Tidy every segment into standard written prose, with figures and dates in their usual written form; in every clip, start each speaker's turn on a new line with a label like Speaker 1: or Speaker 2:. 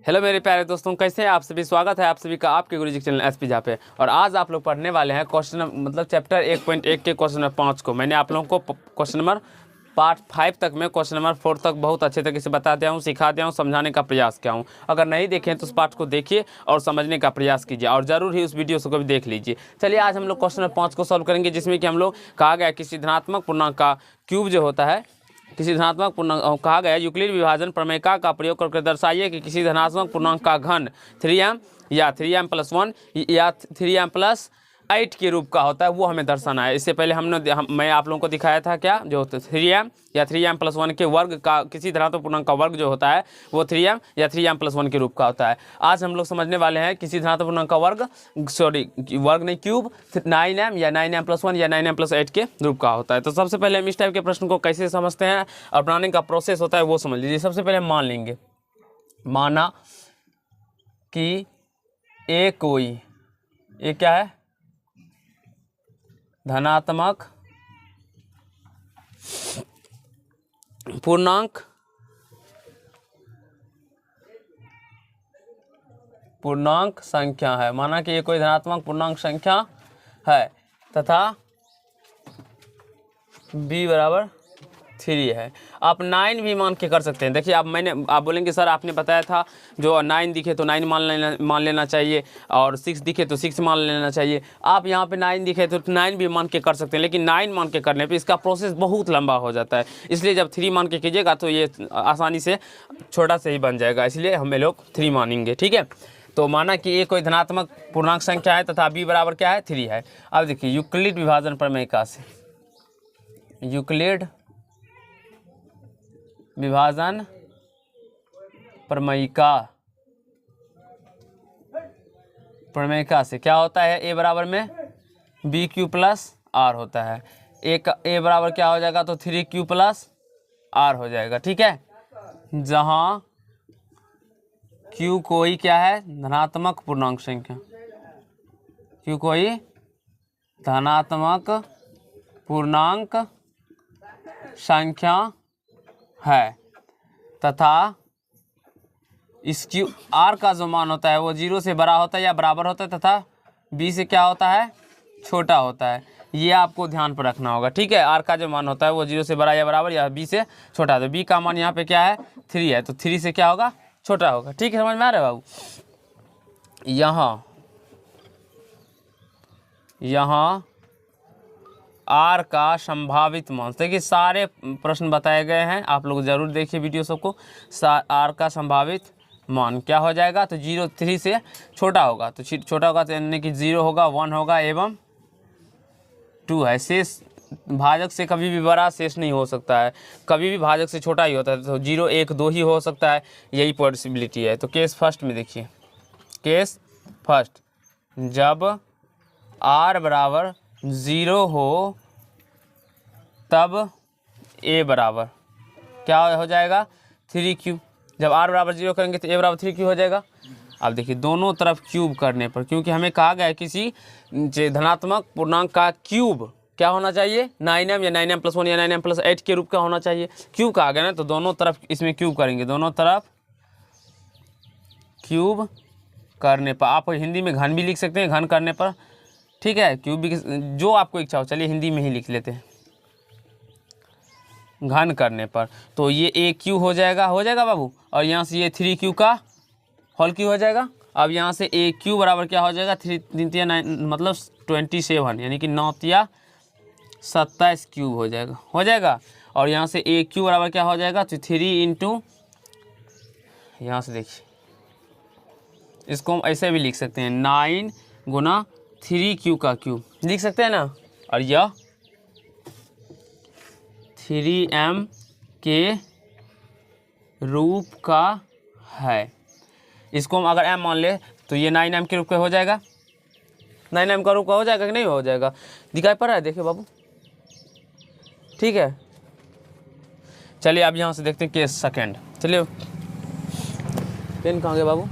Speaker 1: Hello मेरे प्यारे दोस्तों, कैसे हैं आप सभी। स्वागत है आप सभी का आपके गुरुजी चैनल एसपी जहाँ पे। और आज आप लोग पढ़ने वाले हैं क्वेश्चन मतलब चैप्टर 1.1 के क्वेश्चन नंबर 5 को। मैंने आप लोगों को क्वेश्चन नंबर पार्ट 5 तक में क्वेश्चन नंबर 4 तक बहुत अच्छे तरीके से बता दिया हूँ, सिखा दिया हूँ, समझाने का प्रयास किया हूँ। अगर नहीं देखें तो उस पार्ट को देखिए और समझने का प्रयास कीजिए और ज़रूर ही उस वीडियो को भी देख लीजिए। चलिए आज हम लोग क्वेश्चन नंबर 5 को सॉल्व करेंगे, जिसमें कि हम लोग कहा गया किसी धनात्मक पूर्णांक का क्यूब जो होता है, किसी धनात्मक पूर्णांक कहा गया यूक्लिड विभाजन प्रमेय का प्रयोग करके दर्शाइए कि किसी धनात्मक पूर्णांक का घन 3m या 3m+1 या 3m+8 के रूप का होता है, वो हमें दर्शाना है। इससे पहले मैं आप लोगों को दिखाया था क्या, जो 3m या 3m+1 के वर्ग का किसी धनात्मक पूर्णांक का वर्ग जो होता है वो 3m या 3m+1 के रूप का होता है। आज हम लोग समझने वाले हैं किसी धनात्मक पूर्णांक का वर्ग नहीं क्यूब 9m या 9m+1 या 9m+8 के रूप का होता है। तो सबसे पहले हम इस टाइप के प्रश्न को कैसे समझते हैं और बनाने का प्रोसेस होता है वो समझ लीजिए। सबसे पहले मान लेंगे, माना कि ये क्या है, धनात्मक पूर्णांक संख्या है। माना कि ये कोई धनात्मक पूर्णांक संख्या है तथा b बराबर 3 है। आप 9 भी मान के कर सकते हैं। देखिए आप बोलेंगे सर आपने बताया था जो 9 दिखे तो 9 मान लेना चाहिए और 6 दिखे तो 6 मान लेना चाहिए। आप यहाँ पे 9 दिखे तो 9 भी मान के कर सकते हैं, लेकिन 9 मान के करने पे इसका प्रोसेस बहुत लंबा हो जाता है। इसलिए जब 3 मान के कीजिएगा तो ये आसानी से छोटा से ही बन जाएगा, इसलिए हम लोग 3 मानेंगे। ठीक है, तो माना कि ये कोई धनात्मक पूर्णांक संख्या है तथा b बराबर क्या है, 3 है। अब देखिए यूक्लिड विभाजन प्रमेय से, यूक्लिड विभाजन प्रमेयिका से क्या होता है, a बराबर में bq प्लस r होता है। a बराबर क्या हो जाएगा तो 3q प्लस r हो जाएगा। ठीक है, जहां q कोई क्या है, धनात्मक पूर्णांक संख्या, q कोई धनात्मक पूर्णांक संख्या है तथा इस क्यू आर का जो मान होता है वो 0 से बड़ा होता है या बराबर होता है तथा b से क्या होता है, छोटा होता है। ये आपको ध्यान पर रखना होगा। ठीक है, आर का जो मान होता है वो 0 से बड़ा या बराबर या b से छोटा। तो b का मान यहाँ पे क्या है, 3 है, तो 3 से क्या होगा, छोटा होगा। ठीक है, समझ में आ रहा है बाबू। यहाँ आर का संभावित मान, देखिए सारे प्रश्न बताए गए हैं, आप लोग जरूर देखिए वीडियो सबको। आर का संभावित मान क्या हो जाएगा तो 0 3 से छोटा होगा, तो छोटा होगा तो यानी कि 0 होगा, 1 होगा एवं 2 है। शेष भाजक से कभी भी बड़ा शेष नहीं हो सकता है, कभी भी भाजक से छोटा ही होता है। तो 0 1 2 ही हो सकता है, यही पॉसिबिलिटी है। तो केस फर्स्ट में देखिए, केस फर्स्ट जब r बराबर 0 हो तब a बराबर क्या हो जाएगा, 3q। जब r बराबर 0 करेंगे तो a बराबर 3q हो जाएगा। अब देखिए दोनों तरफ क्यूब करने पर, क्योंकि हमें कहा गया है किसी धनात्मक पूर्णांक का क्यूब क्या होना चाहिए, 9m या 9m+1 या 9m+8 के रूप का होना चाहिए। क्यूब कहा गया ना, तो दोनों तरफ इसमें क्यूब करेंगे, दोनों तरफ क्यूब करने पर। आप हिंदी में घन भी लिख सकते हैं, घन करने पर। ठीक है, क्यूब भी जो आपको इच्छा हो, चलिए हिंदी में ही लिख लेते हैं, घन करने पर। तो ये AQ हो जाएगा बाबू, और यहाँ से ये 3Q का होल क्यू हो जाएगा। अब यहाँ से AQ बराबर क्या हो जाएगा, 3 3 9 मतलब 27 यानी कि 9 या 27 क्यूब हो जाएगा। और यहाँ से AQ बराबर क्या हो जाएगा तो 3 इंटू, यहाँ से देखिए इसको हम ऐसे भी लिख सकते हैं, 9 गुना 3Q का क्यूब लिख सकते हैं ना। और यह 3m के रूप का है। इसको हम अगर m मान ले तो ये 9m के रूप का हो जाएगा, 9m का रूप का हो जाएगा कि नहीं हो जाएगा, दिखाई पड़ रहा है, देखिए बाबू। ठीक है, चलिए अब यहाँ से देखते हैं केस सेकंड। चलिए पेन कहाँ गया बाबू,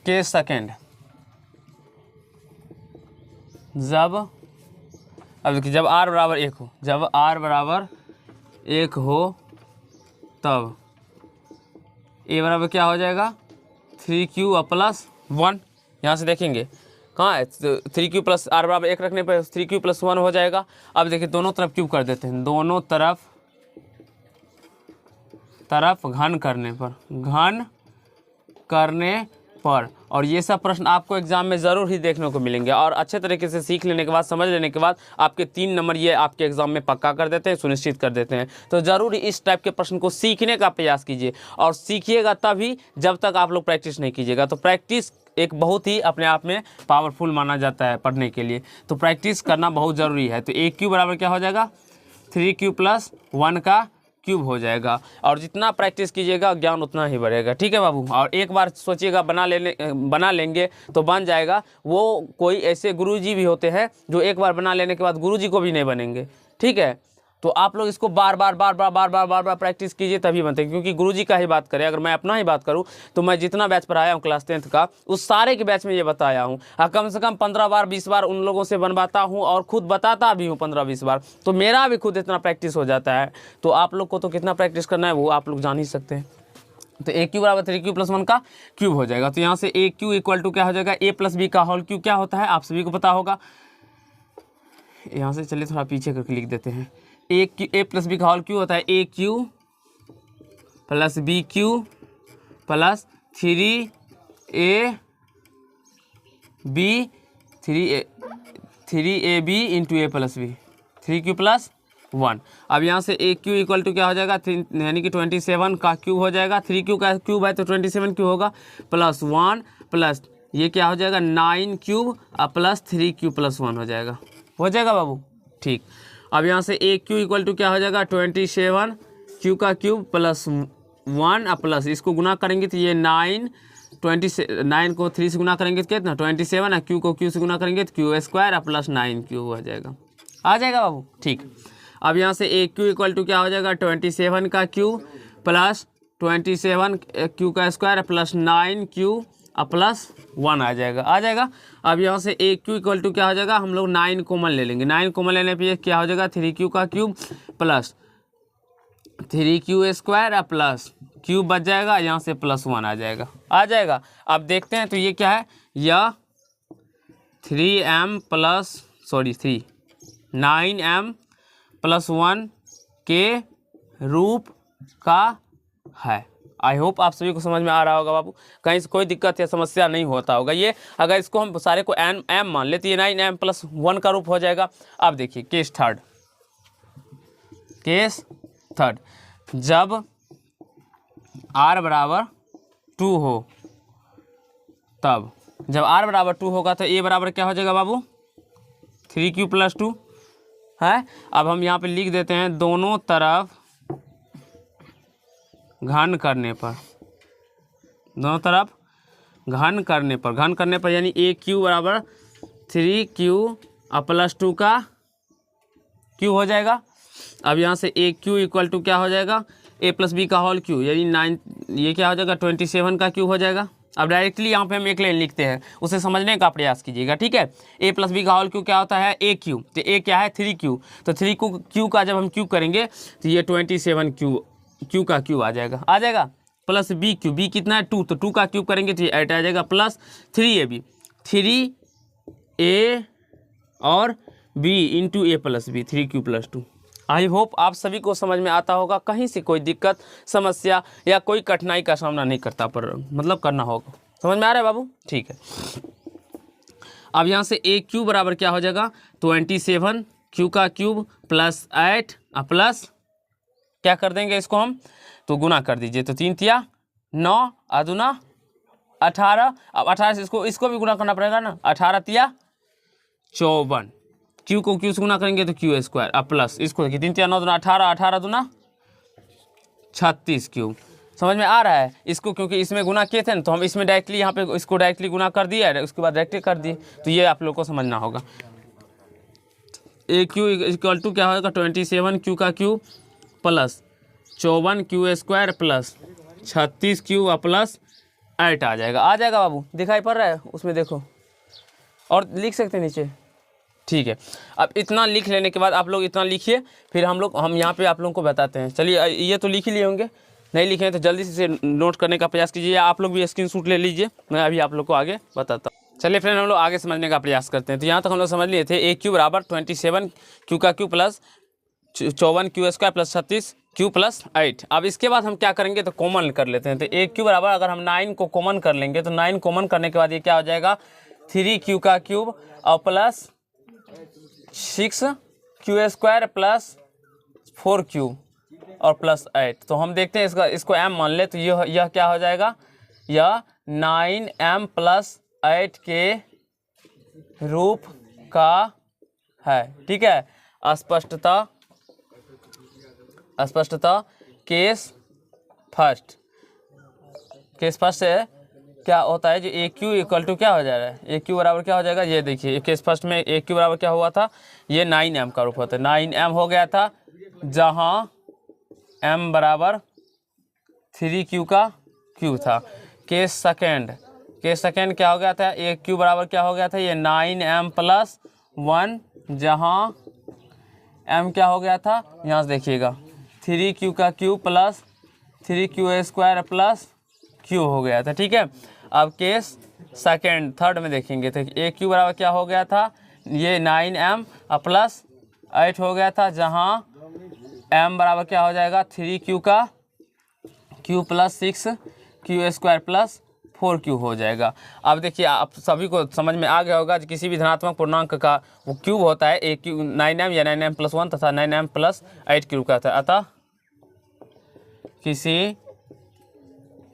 Speaker 1: केस सेकंड जब, अब देखिए जब r बराबर 1 हो, तब ए बराबर क्या हो जाएगा 3q प्लस 1, यहाँ से देखेंगे कहाँ है 3q प्लस r बराबर 1 रखने पर 3q प्लस 1 हो जाएगा। अब देखिए दोनों तरफ क्यूब कर देते हैं, दोनों तरफ घन करने पर और ये सब प्रश्न आपको एग्जाम में ज़रूर ही देखने को मिलेंगे और अच्छे तरीके से सीख लेने के बाद, समझ लेने के बाद आपके 3 नंबर ये आपके एग्जाम में पक्का कर देते हैं, सुनिश्चित कर देते हैं। तो ज़रूर इस टाइप के प्रश्न को सीखने का प्रयास कीजिए और सीखिएगा तभी जब तक आप लोग प्रैक्टिस नहीं कीजिएगा। तो प्रैक्टिस एक बहुत ही अपने आप में पावरफुल माना जाता है पढ़ने के लिए, तो प्रैक्टिस करना बहुत ज़रूरी है। तो ए क्यू बराबर क्या हो जाएगा 3q प्लस 1 का क्यूब हो जाएगा और जितना प्रैक्टिस कीजिएगा ज्ञान उतना ही बढ़ेगा। ठीक है बाबू, और एक बार सोचिएगा बना लेंगे तो बन जाएगा। वो कोई ऐसे गुरुजी भी होते हैं जो एक बार बना लेने के बाद गुरुजी को भी नहीं बनेंगे। ठीक है, तो आप लोग इसको बार बार प्रैक्टिस कीजिए तभी बनते हैं, क्योंकि गुरुजी का ही बात करें, अगर मैं अपना ही बात करूं तो मैं जितना बैच पढ़ाया हूं क्लास 10th का उस सारे के बैच में ये बताया हूं। कम से कम 15 बार 20 बार उन लोगों से बनवाता हूं और खुद बताता भी हूं 15-20 बार, तो मेरा भी खुद इतना प्रैक्टिस हो जाता है। तो आप लोग को तो कितना प्रैक्टिस करना है वो आप लोग जान ही सकते हैं। तो ए क्यू बराबर 3q प्लस 1 का क्यूब हो जाएगा। तो यहाँ से ए क्यू इक्वल टू क्या हो जाएगा a प्लस बी का होल क्यूब क्या होता है आप सभी को पता होगा। यहाँ से चलिए थोड़ा पीछे करके लिख देते हैं। ए प्लस बी का होल क्यू होता है A cube plus B cube plus 3ab into A plus B 3q plus 1। अब यहाँ से ए क्यू इक्वल टू क्या हो जाएगा यानी कि 27 का क्यूब हो जाएगा। 3q का क्यूब है तो 27 क्यूब होगा प्लस 1 प्लस ये क्या हो जाएगा 9 क्यूब प्लस 3q प्लस 1 हो जाएगा बाबू। ठीक, अब यहाँ से ए क्यू इक्वल टू क्या हो जाएगा 27 क्यू का क्यूब प्लस 1 प्लस इसको गुना करेंगे तो ये 9 को 3 से गुना करेंगे तो कितना 27 क्यू को क्यू से गुना करेंगे तो क्यू स्क्वायर प्लस 9q हो जाएगा। आ जाएगा बाबू। ठीक, अब यहाँ से ए क्यू इक्वल टू क्या हो जाएगा 27 का क्यूब प्लस 27 क्यू का स्क्वायर प्लस 9q प्लस 1 आ जाएगा। अब यहाँ से ए क्यू इक्वल टू क्या हो जाएगा हम लोग 9 कॉमन ले लेंगे। 9 कॉमन लेने पे क्या हो जाएगा 3q का cube plus 3q square plus cube बच जाएगा, यहाँ से प्लस 1 आ जाएगा। अब देखते हैं तो ये क्या है, यह 9m प्लस 1 के रूप का है। आई होप आप सभी को समझ में आ रहा होगा बाबू, कहीं से कोई दिक्कत या समस्या नहीं होता होगा। ये अगर इसको हम सारे को m मान लेते ये 9m प्लस 1 का रूप हो जाएगा। अब देखिए केस थर्ड जब r बराबर 2 हो तब, जब r बराबर 2 होगा तो a बराबर क्या हो जाएगा बाबू 3q प्लस 2 है। अब हम यहाँ पे लिख देते हैं दोनों तरफ घन करने पर यानी ए क्यू बराबर 3q प्लस 2 का क्यू हो जाएगा। अब यहाँ से ए क्यू इक्वल टू क्या हो जाएगा ए प्लस बी का होल क्यू यानी 9 ये क्या हो जाएगा 27 का क्यू हो जाएगा। अब डायरेक्टली यहाँ पे हम एक लाइन लिखते हैं, उसे समझने का प्रयास कीजिएगा। ठीक है, ए प्लस बी का होल क्यू क्या होता है ए क्यू, तो ए क्या है 3q, तो 3q का जब हम क्यूब करेंगे तो ये 27q का क्यूब आ जाएगा प्लस बी क्यू, बी कितना है 2, तो 2 का क्यूब करेंगे तो ये 8 आ जाएगा प्लस 3ab 3a और b into A plus B 3q plus 2। I hope आप सभी को समझ में आता होगा, कहीं से कोई दिक्कत समस्या या कोई कठिनाई का सामना नहीं करना होगा। समझ में आ रहा है बाबू। ठीक है, अब यहाँ से ए क्यू बराबर क्या हो जाएगा 27 क्यू का क्यूब प्लस 8 प्लस क्या कर देंगे इसको हम तो गुना कर दीजिए, तो 3 तिया 9 अदुना 18। अब 18 से इसको भी गुना करना पड़ेगा ना, 18 तिया 54 क्यू को क्यू से गुना करेंगे तो क्यू स्क्वायर अब प्लस इसको देखिए 3 तिया 9 दुना 18 18 दुना 36 क्यू। समझ में आ रहा है इसको, क्योंकि इसमें गुना किए थे ना तो हम इसमें डायरेक्टली यहाँ पे इसको डायरेक्टली गुना कर दिया है, उसके बाद डायरेक्टली कर दिए, तो ये आप लोग को समझना होगा। ए क्यू इक्वल टू क्या होगा 27 क्यू का Q plus 54 Q square plus 36 Q plus 8 आ जाएगा बाबू। दिखाई पड़ रहा है उसमें देखो, और लिख सकते हैं नीचे। ठीक है, अब इतना लिख लेने के बाद आप लोग इतना लिखिए, फिर हम यहाँ पे आप लोगों को बताते हैं। चलिए ये तो लिख ही लिए होंगे, नहीं लिखे हैं तो जल्दी से नोट करने का प्रयास कीजिए, आप लोग भी स्क्रीनशॉट ले लीजिए, मैं अभी आप लोग को आगे बताता हूँ। चलिए फ्रेंड, हम लोग आगे समझने का प्रयास करते हैं। तो यहाँ तक हम लोग समझ लिए थे ए क्यू बराबर 27 क्यू का Q plus 54 Q square plus 36 Q plus 8। अब इसके बाद हम क्या करेंगे तो कॉमन कर लेते हैं। तो ए क्यू बराबर अगर हम 9 को कॉमन कर लेंगे तो 9 कॉमन करने के बाद ये क्या हो जाएगा 3 क्यू का क्यूब और plus 6 Q square plus 4 Q और प्लस 8। तो हम देखते हैं इसको m मान ले तो यह क्या हो जाएगा, यह 9m प्लस 8 के रूप का है। ठीक है, स्पष्टता केस फर्स्ट से क्या होता है जो ए क्यू इक्वल टू क्या हो जा रहा है, ए क्यू बराबर क्या हो जाएगा, ये देखिए केस फर्स्ट में ए क्यू बराबर क्या हुआ था, ये 9m का रूप होता है, 9m हो गया था जहाँ m बराबर 3q का क्यू था। केस सेकेंड क्या हो गया था, ए क्यू बराबर क्या हो गया था, ये 9m प्लस 1 जहाँ m क्या हो गया था, यहाँ से देखिएगा 3q का Q plus 3q square plus q हो गया था। ठीक है, अब केस थर्ड में देखेंगे तो ए क्यू बराबर क्या हो गया था, ये 9m प्लस 8 हो गया था जहाँ m बराबर क्या हो जाएगा 3q का q plus 6q square plus 4q हो जाएगा। अब देखिए आप सभी को समझ में आ गया होगा कि किसी भी धनात्मक पूर्णांक का वो क्यूब होता है ए क्यू 9m या 9m प्लस 1 तथा 9m प्लस 8 क्यूब का था। अतः किसी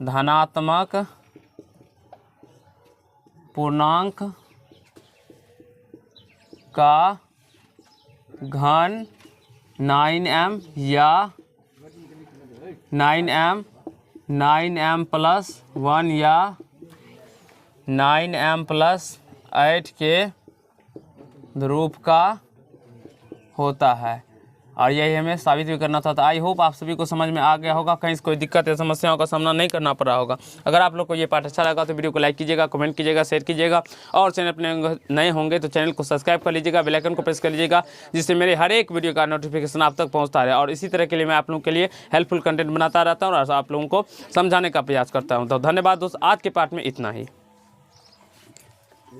Speaker 1: धनात्मक पूर्णांक का घन 9m या 9m प्लस 1 या 9m प्लस 8 के रूप का होता है, और यही हमें साबित भी करना था। तो आई होप आप सभी को समझ में आ गया होगा, कहीं से कोई दिक्कत या समस्याओं का सामना नहीं करना पड़ रहा होगा। अगर आप लोग को ये पाठ अच्छा लगा तो वीडियो को लाइक कीजिएगा, कमेंट कीजिएगा, शेयर कीजिएगा, और चैनल अपने नए होंगे तो चैनल को सब्सक्राइब कर लीजिएगा, बेल आइकन को प्रेस कर लीजिएगा, जिससे मेरे हर एक वीडियो का नोटिफिकेशन आप तक पहुँचता रहे। और इसी तरह के लिए मैं आप लोगों के लिए हेल्पफुल कंटेंट बनाता रहता हूँ और आप लोगों को समझाने का प्रयास करता हूँ। तो धन्यवाद दोस्त, आज के पाठ में इतना ही।